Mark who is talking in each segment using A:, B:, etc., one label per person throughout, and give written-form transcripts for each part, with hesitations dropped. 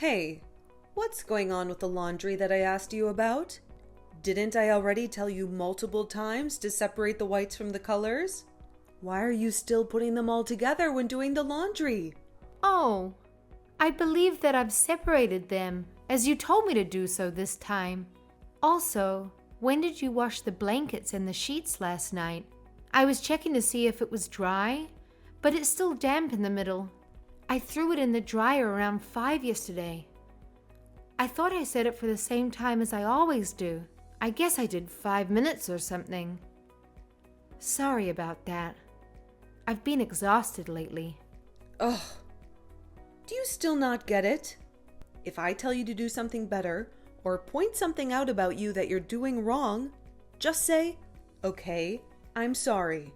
A: Hey, what's going on with the laundry that I asked you about? Didn't I already tell you multiple times to separate the whites from the colors? Why are you still putting them all together when doing the laundry?
B: Oh, I believe that I've separated them, as you told me to do so this time. Also, when did you wash the blankets and the sheets last night? I was checking to see if it was dry, but it's still damp in the middle. I threw it in the dryer around 5 yesterday. I thought I set it for the same time as I always do. I guess I did 5 minutes or something. Sorry about that. I've been exhausted lately.
A: Ugh. Do you still not get it? If I tell you to do something better, or point something out about you that you're doing wrong, just say, okay, I'm sorry.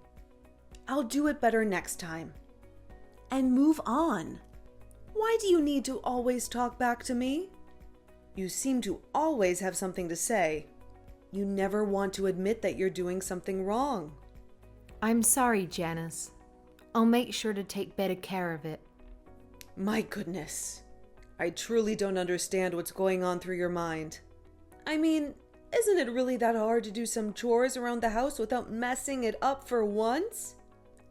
A: I'll do it better next time. And move on. Why do you need to always talk back to me? You seem to always have something to say. You never want to admit that you're doing something wrong.
B: I'm sorry, Janice. I'll make sure to take better care of it.
A: My goodness. I truly don't understand what's going on through your mind. I mean, isn't it really that hard to do some chores around the house without messing it up for once?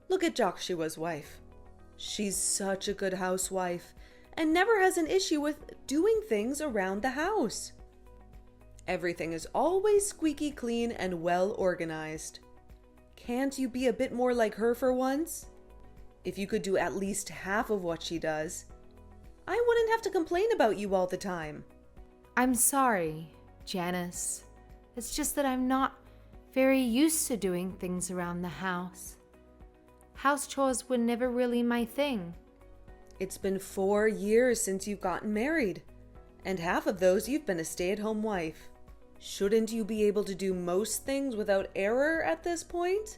A: Look at Joshua's wife. She's such a good housewife and never has an issue with doing things around the house. Everything is always squeaky clean and well organized. Can't you be a bit more like her for once? If you could do at least half of what she does, I wouldn't have to complain about you all the time.
B: I'm sorry, Janice. It's just that I'm not very used to doing things around the house. House chores were never really my thing.
A: It's been 4 years since you've gotten married, and half of those you've been a stay-at-home wife. Shouldn't you be able to do most things without error at this point?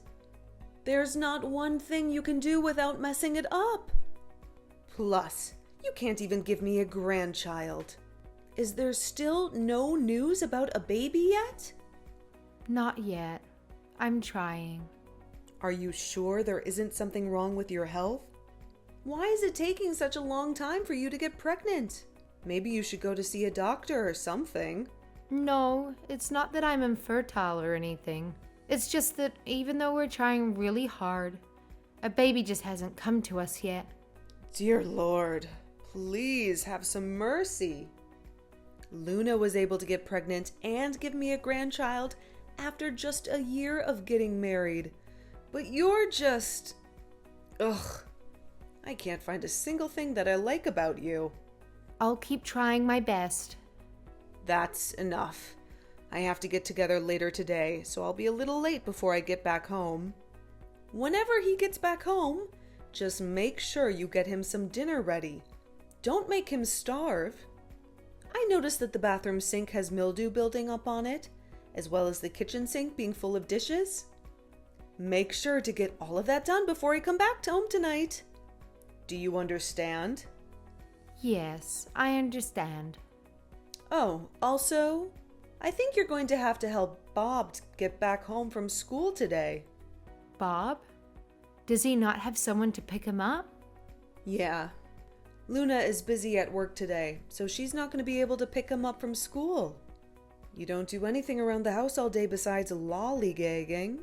A: There's not one thing you can do without messing it up. Plus, you can't even give me a grandchild. Is there still no news about a baby yet?
B: Not yet. I'm trying.
A: Are you sure there isn't something wrong with your health? Why is it taking such a long time for you to get pregnant? Maybe you should go to see a doctor or something.
B: No, it's not that I'm infertile or anything. It's just that even though we're trying really hard, a baby just hasn't come to us yet.
A: Dear Lord, please have some mercy. Luna was able to get pregnant and give me a grandchild after just a year of getting married. But you're just... Ugh. I can't find a single thing that I like about you.
B: I'll keep trying my best.
A: That's enough. I have to get together later today, so I'll be a little late before I get back home. Whenever he gets back home, just make sure you get him some dinner ready. Don't make him starve. I noticed that the bathroom sink has mildew building up on it, as well as the kitchen sink being full of dishes. Make sure to get all of that done before I come back home tonight. Do you understand?
B: Yes, I understand.
A: Oh, also, I think you're going to have to help Bob get back home from school today.
B: Bob? Does he not have someone to pick him up?
A: Yeah. Luna is busy at work today, so she's not going to be able to pick him up from school. You don't do anything around the house all day besides lollygagging,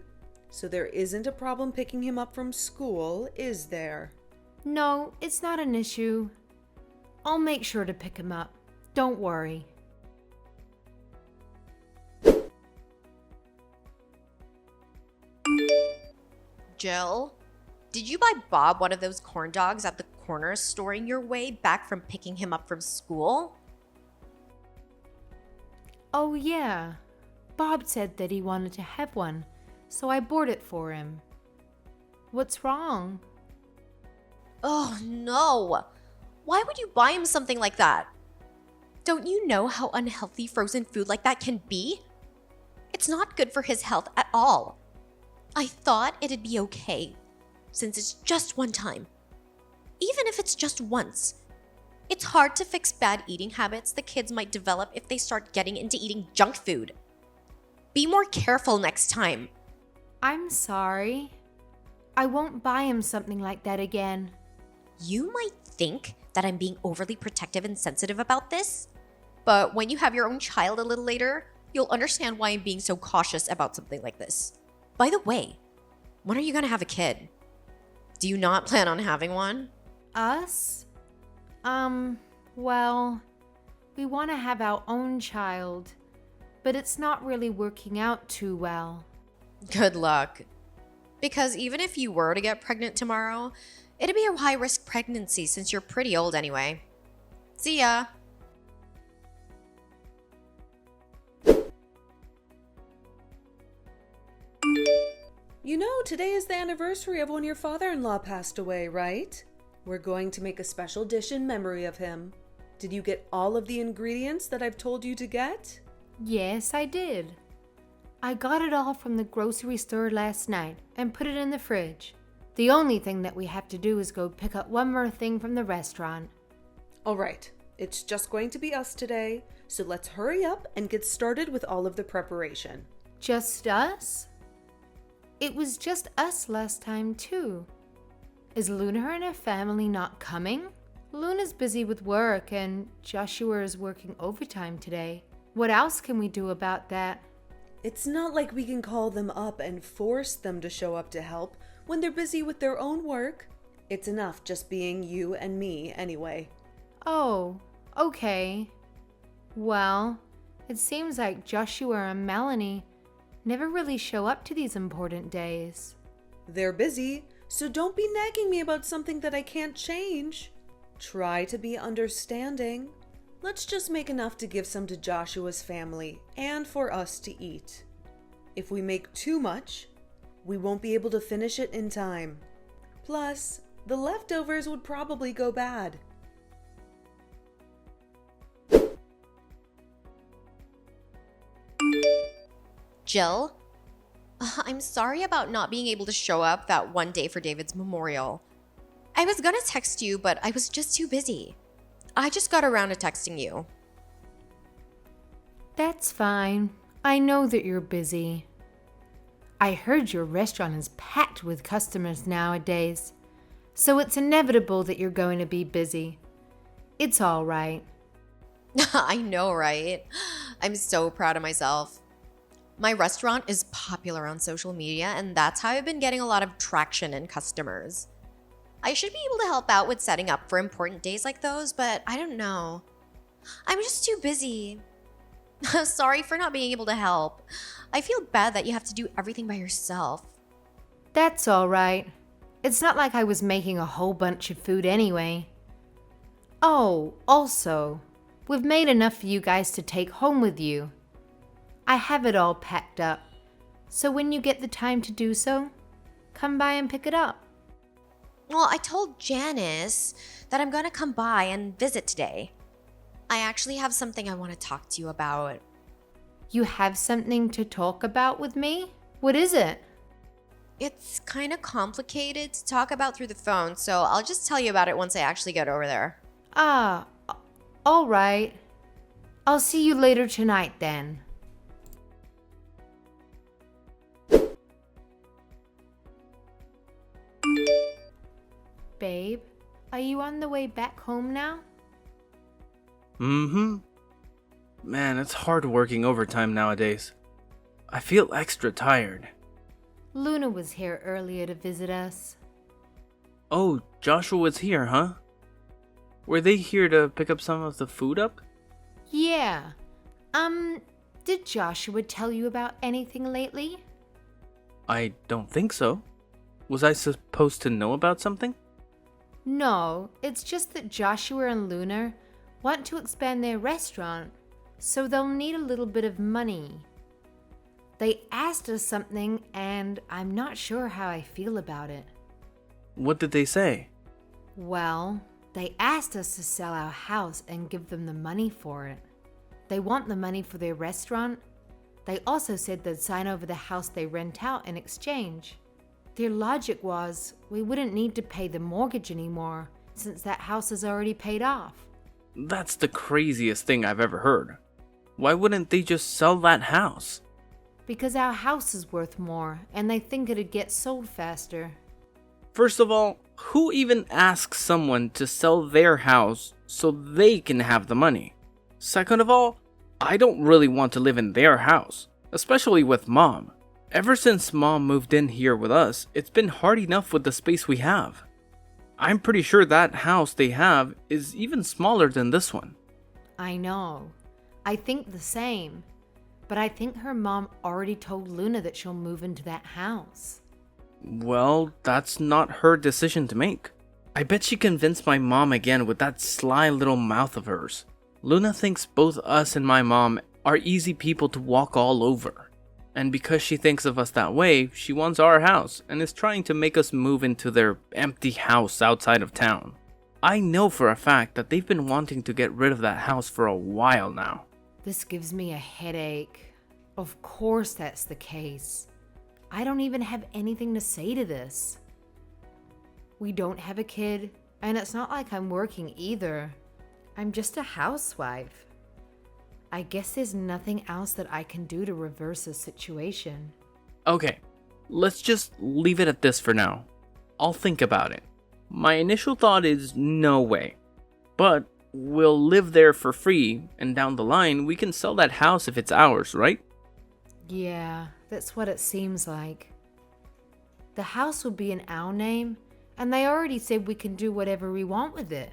A: so there isn't a problem picking him up from school, is there?
B: No, it's not an issue. I'll make sure to pick him up. Don't worry.
C: Jill, did you buy Bob one of those corn dogs at the corner store on your way back from picking him up from school?
B: Oh yeah. Bob said that he wanted to have one, so I bought it for him. What's wrong?
C: Oh no! Why would you buy him something like that? Don't you know how unhealthy frozen food like that can be? It's not good for his health at all. I thought it'd be okay, since it's just one time. Even if it's just once. It's hard to fix bad eating habits the kids might develop if they start getting into eating junk food. Be more careful next time.
B: I'm sorry. I won't buy him something like that again.
C: You might think that I'm being overly protective and sensitive about this. But when you have your own child a little later, you'll understand why I'm being so cautious about something like this. By the way, when are you gonna have a kid? Do you not plan on having one?
B: Us? Well, we want to have our own child, but it's not really working out too well.
C: Good luck. Because even if you were to get pregnant tomorrow, it'd be a high-risk pregnancy since you're pretty old anyway. See ya.
A: You know, today is the anniversary of when your father-in-law passed away, right? We're going to make a special dish in memory of him. Did you get all of the ingredients that I've told you to get?
B: Yes, I did. I got it all from the grocery store last night and put it in the fridge. The only thing that we have to do is go pick up one more thing from the restaurant.
A: All right, it's just going to be us today, so let's hurry up and get started with all of the preparation.
B: Just us? It was just us last time, too. Is Luna and her family not coming? Luna's busy with work and Joshua is working overtime today. What else can we do about that?
A: It's not like we can call them up and force them to show up to help when they're busy with their own work. It's enough just being you and me anyway.
B: Oh, okay. Well, it seems like Joshua and Melanie never really show up to these important days.
A: They're busy, so don't be nagging me about something that I can't change. Try to be understanding. Let's just make enough to give some to Joshua's family and for us to eat. If we make too much, we won't be able to finish it in time. Plus, the leftovers would probably go bad.
C: Jill? I'm sorry about not being able to show up that one day for David's memorial. I was gonna text you, but I was just too busy. I just got around to texting you.
B: That's fine. I know that you're busy. I heard your restaurant is packed with customers nowadays, so it's inevitable that you're going to be busy. It's all right.
C: I know, right? I'm so proud of myself. My restaurant is popular on social media, and that's how I've been getting a lot of traction and customers. I should be able to help out with setting up for important days like those, but I don't know. I'm just too busy. Sorry for not being able to help. I feel bad that you have to do everything by yourself.
B: That's all right. It's not like I was making a whole bunch of food anyway. Oh, also, we've made enough for you guys to take home with you. I have it all packed up, so when you get the time to do so, come by and pick it up.
C: Well, I told Janice that I'm gonna come by and visit today. I actually have something I want to talk to you about.
B: You have something to talk about with me? What is it?
C: It's kind of complicated to talk about through the phone, so I'll just tell you about it once I actually get over there.
B: Ah, all right. I'll see you later tonight then. Babe, are you on the way back home now?
D: Mm-hmm. Man, it's hard working overtime nowadays. I feel extra tired.
B: Luna was here earlier to visit us.
D: Oh, Joshua was here, huh? Were they here to pick up some of the food up?
B: Yeah. Did Joshua tell you about anything lately?
D: I don't think so. Was I supposed to know about something?
B: No, it's just that Joshua and Luna want to expand their restaurant, so they'll need a little bit of money. They asked us something, and I'm not sure how I feel about it.
D: What did they say?
B: Well, they asked us to sell our house and give them the money for it. They want the money for their restaurant. They also said they'd sign over the house they rent out in exchange. Their logic was we wouldn't need to pay the mortgage anymore since that house is already paid off.
D: That's the craziest thing I've ever heard. Why wouldn't they just sell that house?
B: Because our house is worth more and they think it'd get sold faster.
D: First of all, Who even asks someone to sell their house so they can have the money? Second of all, I don't really want to live in their house, especially with Mom. Ever since Mom moved in here with us, it's been hard enough with the space we have. I'm pretty sure that house they have is even smaller than this one.
B: I know. I think the same. But I think her mom already told Luna that she'll move into that house.
D: Well, that's not her decision to make. I bet she convinced my mom again with that sly little mouth of hers. Luna thinks both us and my mom are easy people to walk all over. And because she thinks of us that way, she wants our house and is trying to make us move into their empty house outside of town. I know for a fact that they've been wanting to get rid of that house for a while now.
B: This gives me a headache. Of course that's the case. I don't even have anything to say to this. We don't have a kid, and it's not like I'm working either. I'm just a housewife. I guess there's nothing else that I can do to reverse the situation.
D: Okay, let's just leave it at this for now. I'll think about it. My initial thought is no way. But we'll live there for free, and down the line, we can sell that house if it's ours, right?
B: Yeah, that's what it seems like. The house will be in our name, and they already said we can do whatever we want with it.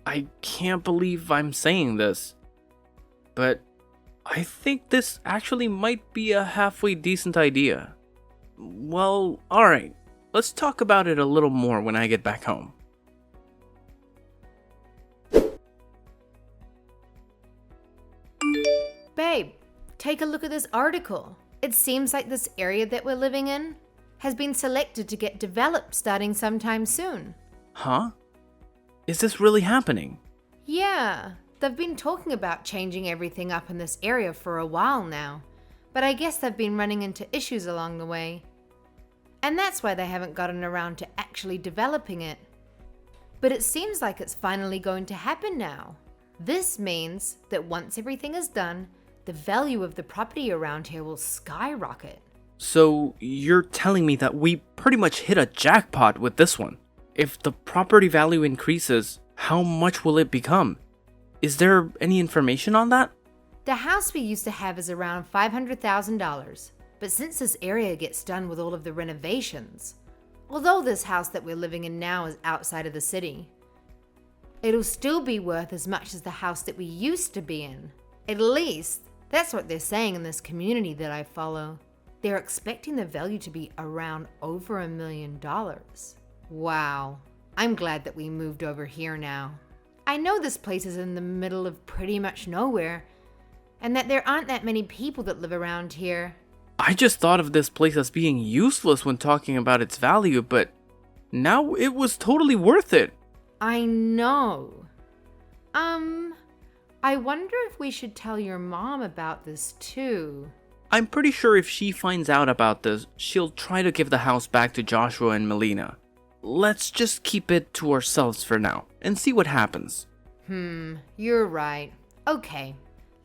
D: I can't believe I'm saying this, but I think this actually might be a halfway decent idea. Well, alright, let's talk about it a little more when I get back home.
B: Babe, take a look at this article. It seems like this area that we're living in has been selected to get developed starting sometime soon.
D: Huh? Is this really happening?
B: Yeah, they've been talking about changing everything up in this area for a while now, but I guess they've been running into issues along the way. And that's why they haven't gotten around to actually developing it. But it seems like it's finally going to happen now. This means that once everything is done, the value of the property around here will skyrocket.
D: So you're telling me that we pretty much hit a jackpot with this one? If the property value increases, how much will it become? Is there any information on that?
B: The house we used to have is around $500,000, but since this area gets done with all of the renovations, although this house that we're living in now is outside of the city, it'll still be worth as much as the house that we used to be in. At least, that's what they're saying in this community that I follow. They're expecting the value to be around over $1 million. Wow, I'm glad that we moved over here now. I know this place is in the middle of pretty much nowhere, and that there aren't that many people that live around here.
D: I just thought of this place as being useless when talking about its value, but now it was totally worth it.
B: I know. I wonder if we should tell your mom about this too.
D: I'm pretty sure if she finds out about this, she'll try to give the house back to Joshua and Melina. Let's just keep it to ourselves for now and see what happens.
B: You're right. Okay,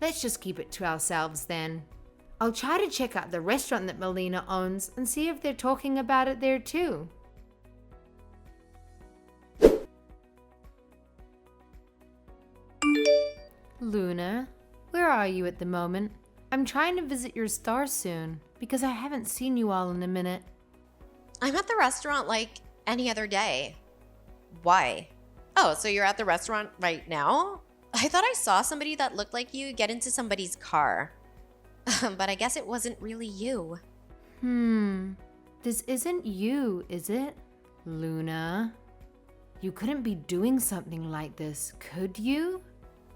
B: let's just keep it to ourselves then. I'll try to check out the restaurant that Melina owns and see if they're talking about it there too. Luna, where are you at the moment? I'm trying to visit your star soon because I haven't seen you all in a minute.
C: I'm at the restaurant like any other day. Why? Oh, so you're at the restaurant right now? I thought I saw somebody that looked like you get into somebody's car. But I guess it wasn't really you.
B: This isn't you, is it? Luna? You couldn't be doing something like this, could you?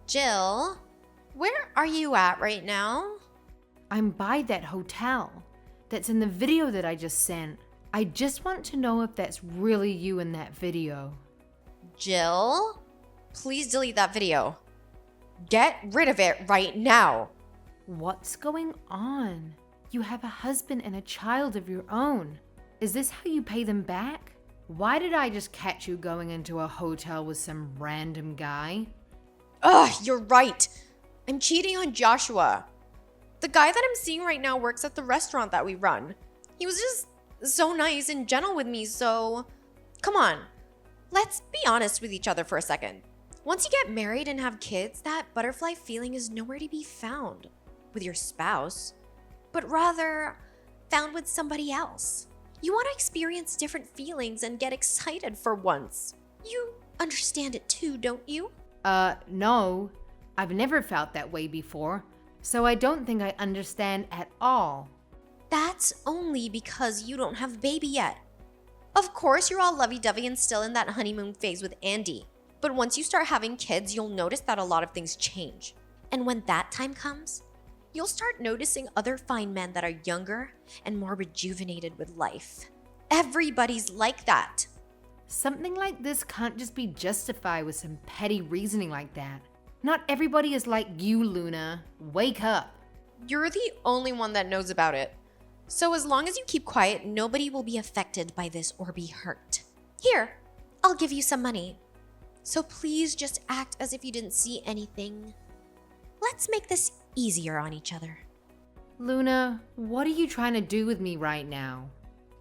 C: Jill, where are you at right now?
B: I'm by that hotel. That's in the video that I just sent. I just want to know if that's really you in that video.
C: Jill, please delete that video. Get rid of it right now.
B: What's going on? You have a husband and a child of your own. Is this how you pay them back? Why did I just catch you going into a hotel with some random guy?
C: Ugh, you're right. I'm cheating on Joshua. The guy that I'm seeing right now works at the restaurant that we run. He was just so nice and gentle with me, so come on. Let's be honest with each other for a second. Once you get married and have kids, that butterfly feeling is nowhere to be found with your spouse, but rather found with somebody else. You want to experience different feelings and get excited for once. You understand it too, don't you?
B: No. I've never felt that way before, so I don't think I understand at all.
C: That's only because you don't have a baby yet. Of course, you're all lovey-dovey and still in that honeymoon phase with Andy. But once you start having kids, you'll notice that a lot of things change. And when that time comes, you'll start noticing other fine men that are younger and more rejuvenated with life. Everybody's like that.
B: Something like this can't just be justified with some petty reasoning like that. Not everybody is like you, Luna. Wake up.
C: You're the only one that knows about it. So as long as you keep quiet, nobody will be affected by this or be hurt. Here, I'll give you some money. So please just act as if you didn't see anything. Let's make this easier on each other.
B: Luna, what are you trying to do with me right now?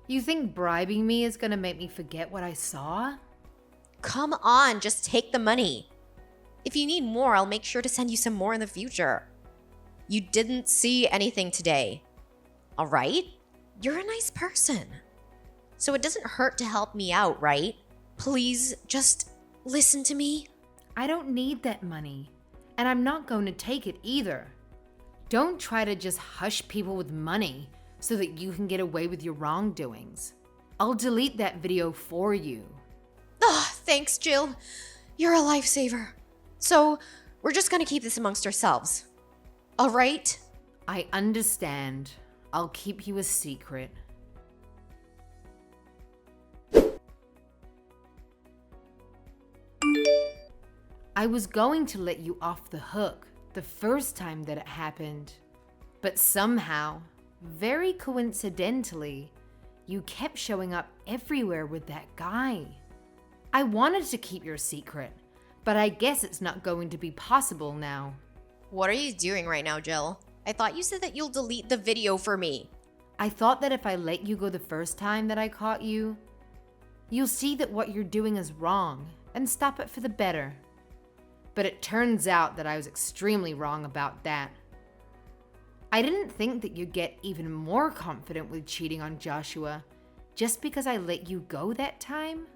B: You think bribing me is gonna make me forget what I saw?
C: Come on, just take the money. If you need more, I'll make sure to send you some more in the future. You didn't see anything today. All right? You're a nice person. So it doesn't hurt to help me out, right? Please just listen to me.
B: I don't need that money, and I'm not going to take it either. Don't try to just hush people with money so that you can get away with your wrongdoings. I'll delete that video for you.
C: Thanks, Jill. You're a lifesaver. So we're just gonna keep this amongst ourselves. All right?
B: I understand. I'll keep you a secret. I was going to let you off the hook the first time that it happened, but somehow, very coincidentally, you kept showing up everywhere with that guy. I wanted to keep your secret, but I guess it's not going to be possible now.
C: What are you doing right now, Jill? I thought you said that you'll delete the video for me.
B: I thought that if I let you go the first time that I caught you, you'll see that what you're doing is wrong and stop it for the better. But it turns out that I was extremely wrong about that. I didn't think that you'd get even more confident with cheating on Joshua just because I let you go that time.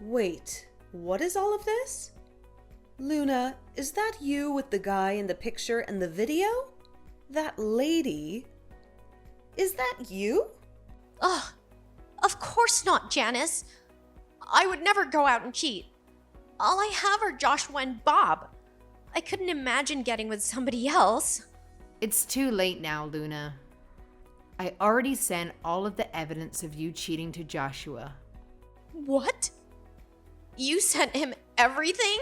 A: Wait, what is all of this? Luna, is that you with the guy in the picture and the video? That lady? Is that you?
C: Ugh, of course not, Janice. I would never go out and cheat. All I have are Joshua and Bob. I couldn't imagine getting with somebody else.
B: It's too late now, Luna. I already sent all of the evidence of you cheating to Joshua.
C: What? You sent him everything?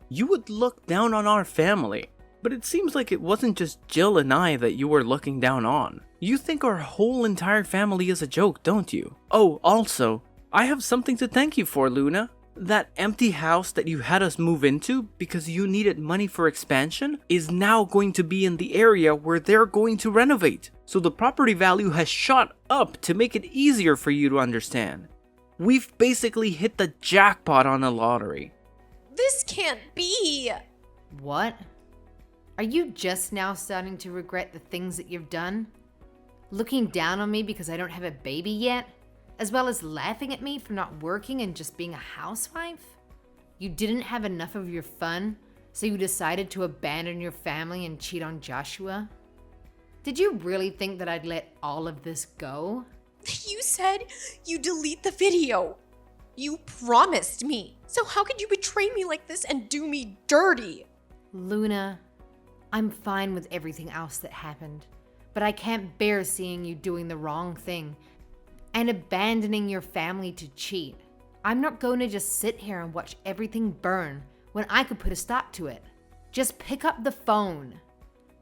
D: You would look down on our family, but it seems like it wasn't just Jill and I that you were looking down on. You think our whole entire family is a joke, don't you? Oh, also, I have something to thank you for, Luna. That empty house that you had us move into because you needed money for expansion is now going to be in the area where they're going to renovate. So the property value has shot up to make it easier for you to understand. We've basically hit the jackpot on a lottery.
C: This can't be.
B: What? Are you just now starting to regret the things that you've done? Looking down on me because I don't have a baby yet? As well as laughing at me for not working and just being a housewife? You didn't have enough of your fun, so you decided to abandon your family and cheat on Joshua? Did you really think that I'd let all of this go?
C: You said you delete the video. You promised me. So how could you betray me like this and do me dirty?
B: Luna, I'm fine with everything else that happened, but I can't bear seeing you doing the wrong thing and abandoning your family to cheat. I'm not going to just sit here and watch everything burn when I could put a stop to it. Just pick up the phone.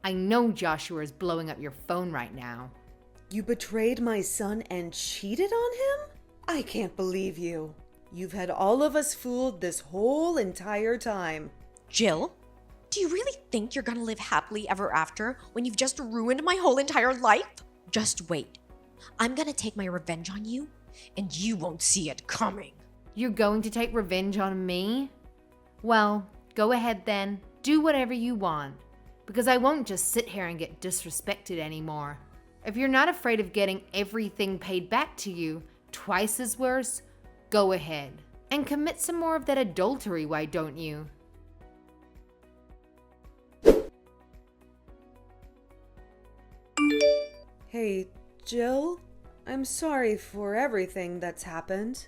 B: I know Joshua is blowing up your phone right now.
A: You betrayed my son and cheated on him? I can't believe you. You've had all of us fooled this whole entire time.
C: Jill, do you really think you're gonna live happily ever after when you've just ruined my whole entire life? Just wait. I'm gonna take my revenge on you, and you won't see it coming.
B: You're going to take revenge on me? Well, go ahead then. Do whatever you want. Because I won't just sit here and get disrespected anymore. If you're not afraid of getting everything paid back to you, twice as worse, go ahead. And commit some more of that adultery, why don't you?
A: Hey, Jill? I'm sorry for everything that's happened.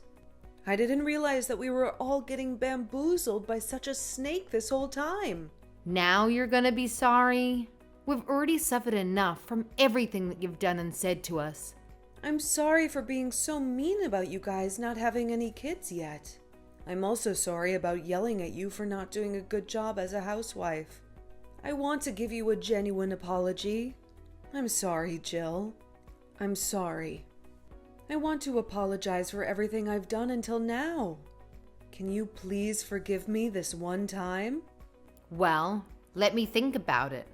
A: I didn't realize that we were all getting bamboozled by such a snake this whole time.
B: Now you're gonna be sorry? We've already suffered enough from everything that you've done and said to us.
A: I'm sorry for being so mean about you guys not having any kids yet. I'm also sorry about yelling at you for not doing a good job as a housewife. I want to give you a genuine apology. I'm sorry, Jill. I'm sorry. I want to apologize for everything I've done until now. Can you please forgive me this one time?
B: Well, let me think about it.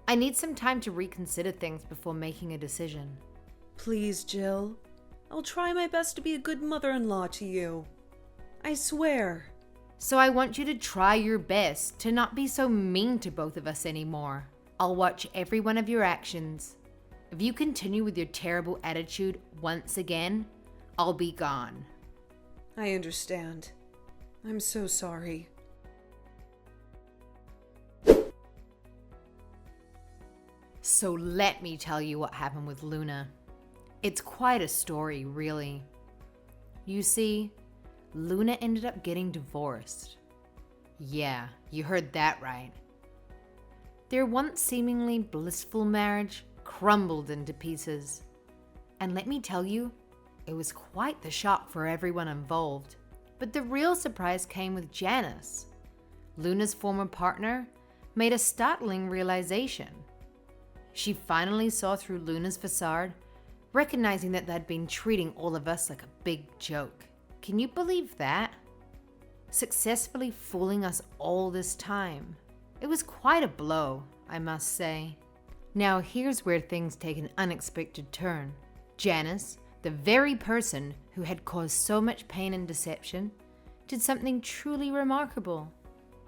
B: I need some time to reconsider things before making a decision.
A: Please, Jill. I'll try my best to be a good mother-in-law to you. I swear.
B: So I want you to try your best to not be so mean to both of us anymore. I'll watch every one of your actions. If you continue with your terrible attitude once again, I'll be gone.
A: I understand. I'm so sorry.
B: So let me tell you what happened with Luna. It's quite a story, really. You see, Luna ended up getting divorced. Yeah, you heard that right. Their once seemingly blissful marriage crumbled into pieces. And let me tell you, it was quite the shock for everyone involved. But the real surprise came with Janice. Luna's former partner made a startling realization. She finally saw through Luna's facade, recognizing that they'd been treating all of us like a big joke. Can you believe that? Successfully fooling us all this time. It was quite a blow, I must say. Now here's where things take an unexpected turn. Janice, the very person who had caused so much pain and deception, did something truly remarkable.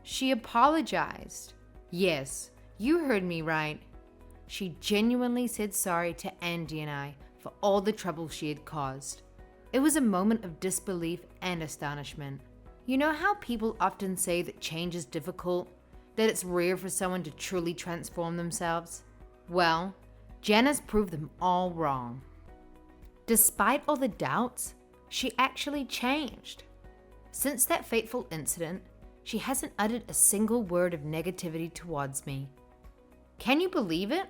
B: She apologized. Yes, you heard me right. She genuinely said sorry to Andy and I for all the trouble she had caused. It was a moment of disbelief and astonishment. You know how people often say that change is difficult, that it's rare for someone to truly transform themselves? Well, Janice proved them all wrong. Despite all the doubts, she actually changed. Since that fateful incident, she hasn't uttered a single word of negativity towards me. Can you believe it?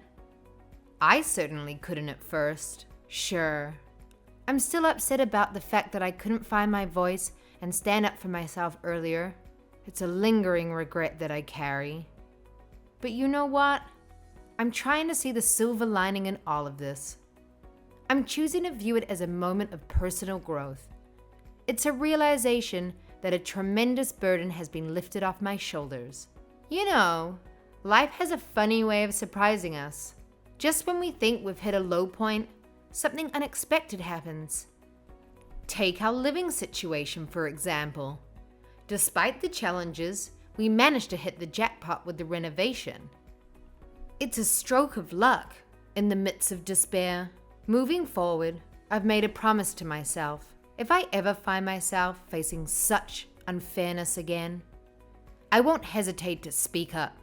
B: I certainly couldn't at first. Sure, I'm still upset about the fact that I couldn't find my voice and stand up for myself earlier. It's a lingering regret that I carry. But you know what? I'm trying to see the silver lining in all of this. I'm choosing to view it as a moment of personal growth. It's a realization that a tremendous burden has been lifted off my shoulders. You know, life has a funny way of surprising us. Just when we think we've hit a low point, something unexpected happens. Take our living situation, for example. Despite the challenges, we managed to hit the jackpot with the renovation. It's a stroke of luck in the midst of despair. Moving forward, I've made a promise to myself. If I ever find myself facing such unfairness again, I won't hesitate to speak up.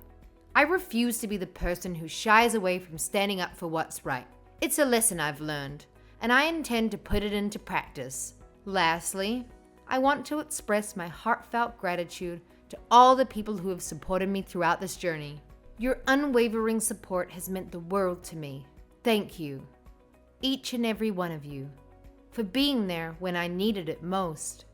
B: I refuse to be the person who shies away from standing up for what's right. It's a lesson I've learned, and I intend to put it into practice. Lastly, I want to express my heartfelt gratitude to all the people who have supported me throughout this journey. Your unwavering support has meant the world to me. Thank you, each and every one of you, for being there when I needed it most.